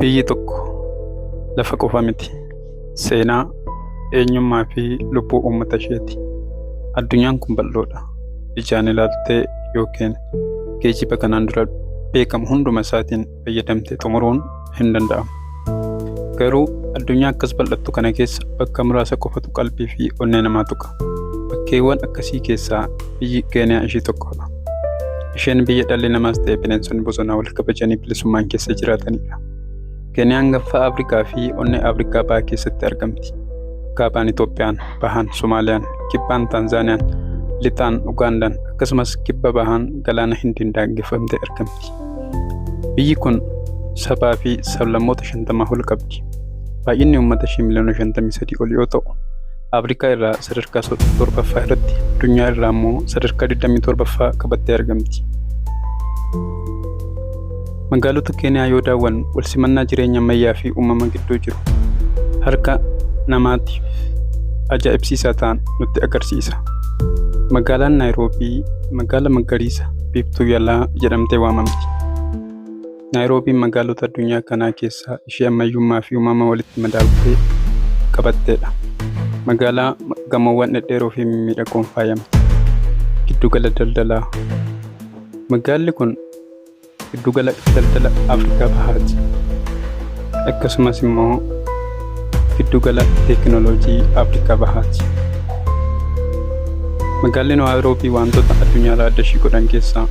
Biyyi tokko lafa qofa miti. Seenaa, eenyummaa fi lubbuu uummata isheeti. Addunyaan kun bal'oodha. Ijaan ilaaltee yookiin geejjiba kanaan dura beekamu hunduma isaatiin fayyadamtee xumuruun hin danda'amu. Garuu addunyaa akkas bal'attu kana keessa bakka muraasa qofatu qalbii fi onnee namaa tuqa. Bakkeewwan akkasii keessaa biyyi Keeniyaa ishii tokkodha. Isheen biyya dhalli namaas ta'e bineensonni bosonaa wal kabajanii bilisummaan keessa jiraatanidha. Keeniyaan gaanfa Afrikaa fi onnee Afrikaa bahaa keessatti argamti. Kaabaan Itoophiyaan, bahaan Somaaliyaan, kibbaan Taanzaaniyaan, lixaan Ugaandaan akkasumas kibba bahaan galaana Hindiin daangeffamtee argamti. Biyyi kun sabaa fi sablammoota 50 ol qabdi. Baay'inni uummata ishee miliyoona 53 ol yoo ta'u, Afrikaa irraa sadarkaa 7ffaa irratti, addunyaa irraa immoo sadarkaa 27ffaa qabattee argamti. Magaalota Keeniyaa yoo daawwannu wal simannaa jireenya ammayyaa fi uumama gidduu jiru harka namaatiif ajaa'ibsiisaa ta'an nutti agarsiisa. Magaalaan Naayiroobii magaala magariisa biiftuu yaalaa jedhamtee waamamti. Naayiroobiin magaalota addunyaa kanaa keessaa ishee ammayyummaa fi uumama walitti madaaltee qabatteedha. Magaalaa gamoowwan dhedheeroo fi mimmiidhagoon faayamte. Giddugala daldalaa. Magaalli kun giddugala daldala Afrikaa bahaati. Akkasumas immoo giddugala teekinooloojii Afrikaa bahaati. Magaalli Naayiroobii wantoota addunyaa adda ishii godhan keessaa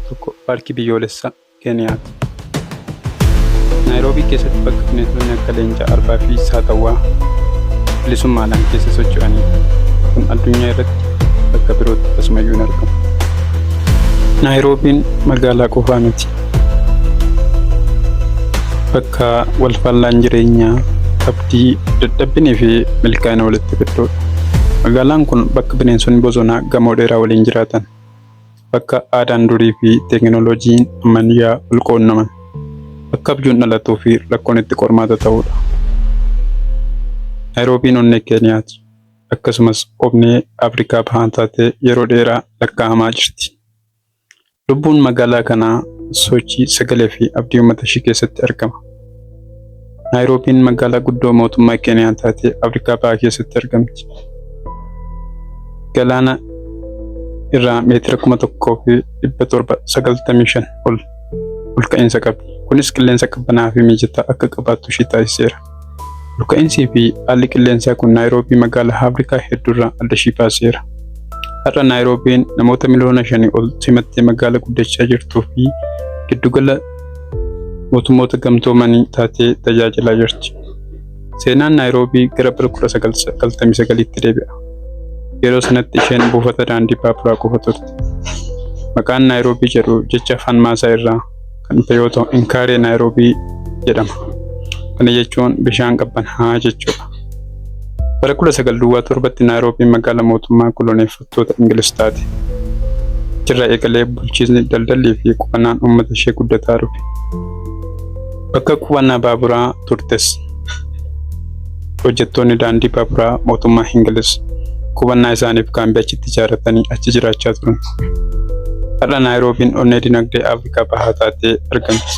tokko paarkii biyyoolessaa Keeniyaati. Naayiroobii keessatti bakka bineensonni akka leencaa, arbaa fi saatawwaa bilisummaadhaan keessa socho'anidha. Kun addunyaa irratti bakka birootti akkasumayyuu hin argamu. Naayiroobiin magaalaa qofaa miti. Bakka walfallaan jireenyaa, abdii, dadhabbii fi milkaa'ina walitti fiddoodha. Magaalaan kun bakka bineensonni bosonaa gamoo dheeraa waliin jiraatan, bakka aadaan durii fi teekinooloojiin ammayyaa wal qoonnaman, bakka abjuun dhalatuu fi rakkoon itti qormaata ta'udha. Naayiroobiin onnee Keeniyaati. Akkasumas onnee Afrikaa bahaa taatee yeroo dheeraa lakkaa'amaa jirti. Lubbuun magaalaa kanaa sochii, sagalee fi abdii uummata ishii keessatti argama. Naayiroobiin magaalaa guddoo mootummaa Keeniyaa taatee Afrikaa bahaa keessatti argamti. Galaana irraa meetira 1795 ol ka'iinsa qabdi. Kunis qilleensa qabbanaa fi mijataa akka qabaattu ishii taasiseera. Ol ka'iinsii fi haalli qilleensaa kun Naayiroobii magaalaa Afrikaa hedduurraa adda ishii baaseera. Har'a Naayiroobiin namoota miliyoona 5 ol simattee magaalaa guddachaa jirtuu fi giddugala mootummoota gamtoomanii taatee tajaajilaa jirti. Seenaan Naayiroobii gara bara 1999tti deebi'a. Yeroo sanatti isheen buufata daandii baaburaa qofa turte. Maqaan Naayiroobii jedhu jecha afaan Maasaa irraa kan dhufe yoo ta'u, Inkaaree Naayiroobii jedhama. Kana jechuun bishaan qabbanaa'aa jechuudha. Bara 1907tti Naayiroobiin magaalaa mootummaa koloneeffattoota Ingiliz taate. Achirraa eegalee bulchiinsi, daldallii fi qubannaan uummata ishee guddataa dhufe. Bakka qubannaa baaburaa turtes hojjettoonni daandii baaburaa mootummaa Ingiliz qubannaa isaaniif kaambii achitti ijaaratanii achi jiraachaa turan. Har'a Naayiroobiin onnee dinagdee Afrikaa bahaa taatee argamti.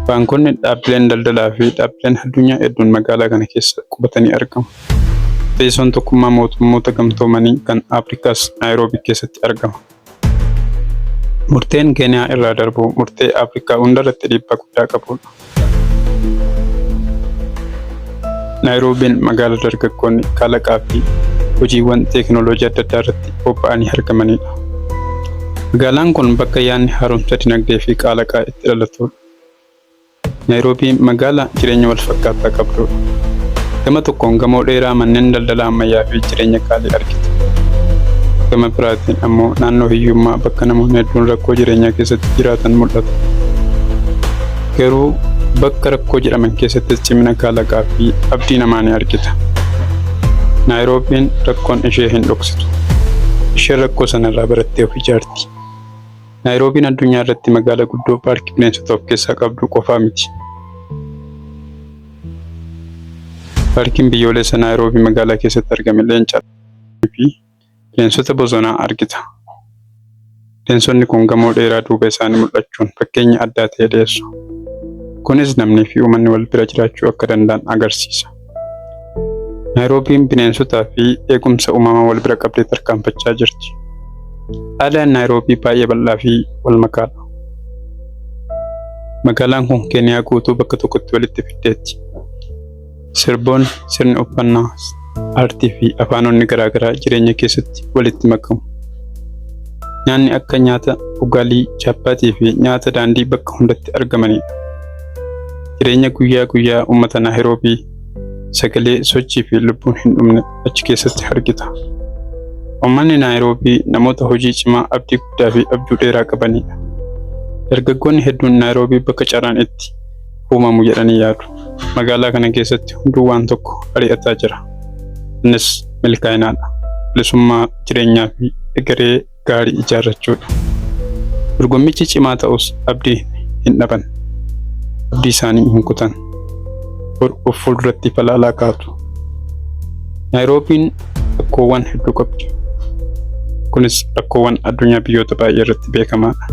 Baankonni, dhaabbileen daldalaa fi dhaabbileen addunyaa hedduun magaalaa kana keessa qubatanii argamu. Teessoon tokkummaa mootummoota gamtoomanii kan Afrikaas Naayiroobii keessatti argama. Murteen Keeniyaa irraa darbu murtee Afrikaa hundarratti dhiibbaa guddaa qabudha. Naayiroobiin magaalaa dargaggoonni kalaqaa fi hojiiwwan teekinooloojii adda addaa irratti bobba'anii argamanidha. Magaalaan kun bakka yaadni haaromsa dinagdee fi kalaqaa itti dhalatudha. Naayiroobiin magaalaa jireenya wal fakkaataa qabdudha. Gama tokkoon gamoo dheeraa, manneen daldalaa ammayyaa fi jireenya qaalii argita. Gama biraatiin ammoo naannoo hiyyummaa bakka namoonni hedduun rakkoo jireenyaa keessatti jiraatan mul'ata. Garuu bakka rakkoo jedhaman keessattis cimina kalaqaa fi abdii namaa ni argita. Naayiroobiin rakkoon ishee hin dhoksitu. Isheen rakkoo sanarraa barattee of ijaarti. Naayiroobiin addunyaa irratti magaalaa guddoo paarkii bineensota of keessaa qabdu qofaa miti. Paarkiin biyyoolessaa Naayiroobii magaalaa keessatti argame leencaa fi bineensota bosonaa argita. Bineensonni kun gamoo dheeraa duuba isaanii mul'achuun fakkeenya addaa ta'e dhiyeessu. Kunis namni fi uummanni wal bira jiraachuu akka danda'an agarsiisa. Naayiroobiin bineensotaa fi eegumsa uumamaa wal bira qabdee tarkaanfachaa jirti. Aadaan Naayiroobii baay'ee bal'aa fi wal makaadha. Magaalaan kun Keeniyaa guutuu bakka tokkotti walitti fiddeetti. Sirboonni, sirni uffannaa, aartii fi afaanonni garaagaraa jireenya keessatti walitti makamu. Nyaanni akka nyaata ugalii, chaappaatii fi nyaata daandii bakka hundatti argamanidha. Jireenya guyyaa guyyaa uummata Naayiroobii sagalee, sochii fi lubbuun hin dhumne achi keessatti argita. Uummanni Naayiroobii namoota hojii cimaa, abdii guddaa fi abjuu dheeraa qabanidha. Dargaggoonni hedduun Naayiroobii bakka carraan itti uumamu jedhanii yaadu. Magaalaa kana keessatti hunduu waan tokko ari'ataa jira. Innis milkaa'inaadha. Bilisummaa jireenyaa fi egeree gaarii ijaarrachuudha. Dorgommichi cimaa ta'us abdii hin dhaban. Abdii isaanii hin kutan. Of fuulduratti falaalaa kaatu. Naayiroobiin rakkoowwan hedduu qabdi. Kunis rakkoowwan addunyaa biyyoota baay'ee irratti beekamaadha.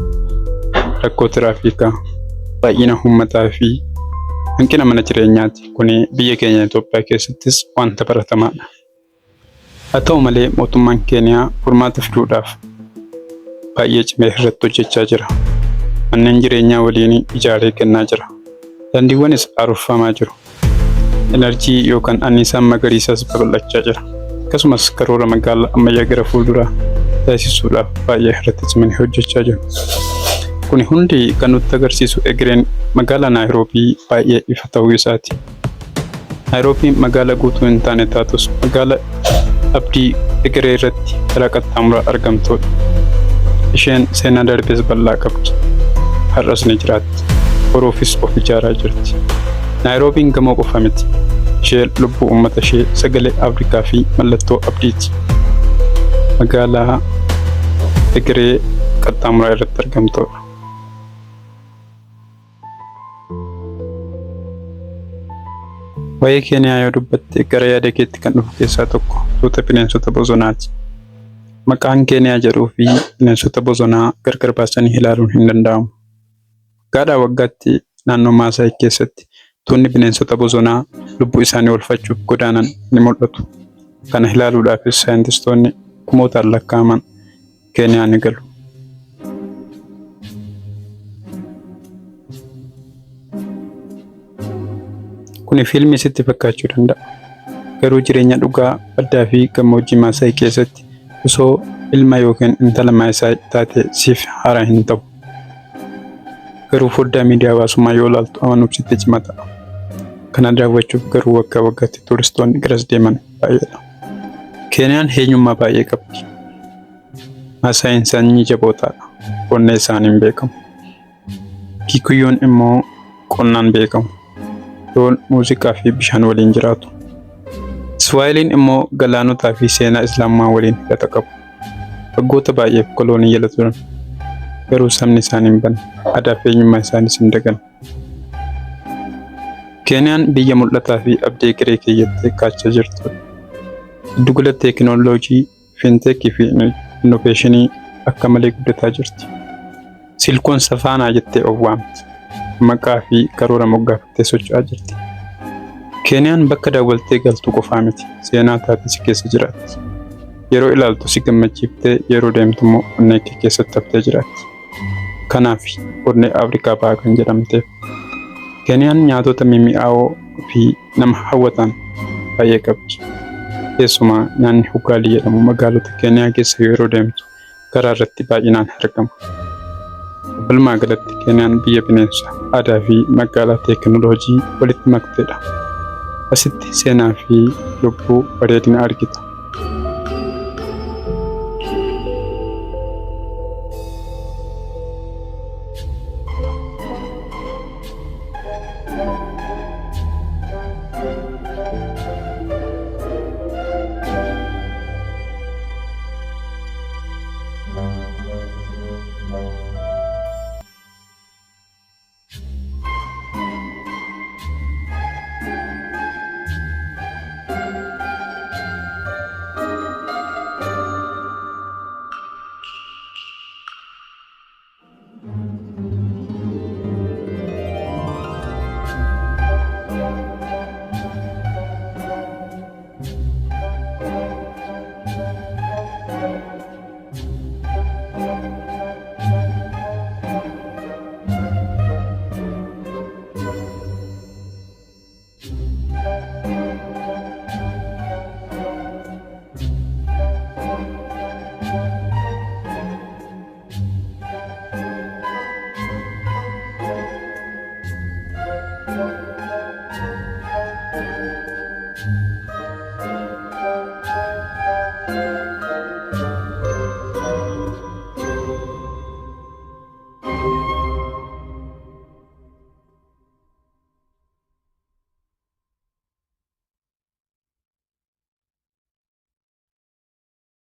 Rakkoo tiraafikaa, baay'ina uummataa fi hanqina mana jireenyaati. Kuni biyya keenya Itoophiyaa keessattis wanta baratamaadha. Haa ta'u malee mootummaan Keeniyaa furmaata fiduudhaaf baay'ee cimee irratti hojjechaa jira. Manneen jireenyaa waliin ijaaree kennaa jira. Daandiiwwanis haaromfamaa jiru. Enerjii yookaan anniisaan magariisaas babal'achaa jira. Akkasumas karoora magaalaa ammayyaa gara fuulduraa taasisuudhaaf baay'ee irratti cimanii hojjechaa jiru. Kuni hundi kan nutti agarsiisu egereen magaalaa Naayiroobii baay'ee ifa ta'uu isaati. Naayiroobiin magaalaa guutuu hin taane taatus magaalaa abdii egeree irratti karaa qaxxaamuraa argamtudha. Isheen seenaa darbees bal'aa qabdi. Har'as ni jiraatti. Boruufis of ijaaraa jirti. Naayiroobiin gamoo qofa miti. Ishee lubbuu uummata ishee, sagalee Afrikaa fi mallattoo abdiiti. Magaalaa egeree qaxxaamuraa irratti argamtudha. Waa'ee Keeniyaa yoo dubbatte gara yaada keetti kan dhufu keessaa tokko tuuta bineensota bosonaati. Maqaan Keeniyaa jedhuu fi bineensota bosonaa gargar baasanii ilaaluun hin danda'amu. Waggaadhaa waggaatti naannoo Maasaay keessatti tuunni bineensota bosonaa lubbuu isaanii oolfachuuf godaanan ni mul'atu. Kana ilaaluudhaafis saayintistoonni kumootaan lakkaa'aman Keeniyaa ni galu. Kuni fiilmii sitti fakkaachuu danda'a. Garuu jireenya dhugaa baddaa fi gammoojjii Maasaay keessatti osoo ilma yookiin intala Maasaay taate siif haaraa hin ta'u. Garuu foddaa miidiyaa hawaasummaa yoo ilaaltu amanuuf sitti cima ta'a. Kana daawwachuuf garuu waggaa waggaatti tuuristoonni garas deeman baay'eedha. Keeniyaan eenyummaa baay'ee qabdi. Maasaayeen sanyii jabootaadha. Onnee isaaniin beekamu. Kikuyyoon immoo qonnaan beekamu. Loon, muuziqaa fi bishaan waliin jiraatu. Iswaayiliin immoo galaanotaa fi seenaa Islaamaa waliin hidhata qabu. Waggoota baay'eef koloonii jala turan. Garuu sabni isaanii hin banne. Aadaa fi eenyummaa isaaniis hin dagan. Keeniyaan biyya mul'ataa fi abdii egeree keeyyatti kaachaa jirtudha. Giddugala teekinooloojii, fiinteekii fi innoveeshinii akka malee guddataa jirti. Silkoon safaanaa jettee of waamti. Maqaa fi karoora moggaafattee socho'aa jirti. Keeniyaan bakka daawwaltee galtu qofaa miti. Seenaa taatee si keessa jiraatti. Yeroo ilaaltu si gammachiiftee, yeroo deemtu immoo onnee kee keessatti haftee jiraatti. Kanaaf onnee Afrikaa bahaa kan jedhamteef. Keeniyaan nyaatota mimmi'aawoo fi nama hawwatan baay'ee qabdi. Keessumaa nyaanni ugalii jedhamu magaalota Keeniyaa keessa yeroo deemtu karaa irratti baay'inaan argama. Walumaa galatti Keeniyaan biyya bineensa, aadaa fi magaalaa teekinooloojii walitti maktedha. Asitti seenaa fi lubbuu bareedina argita.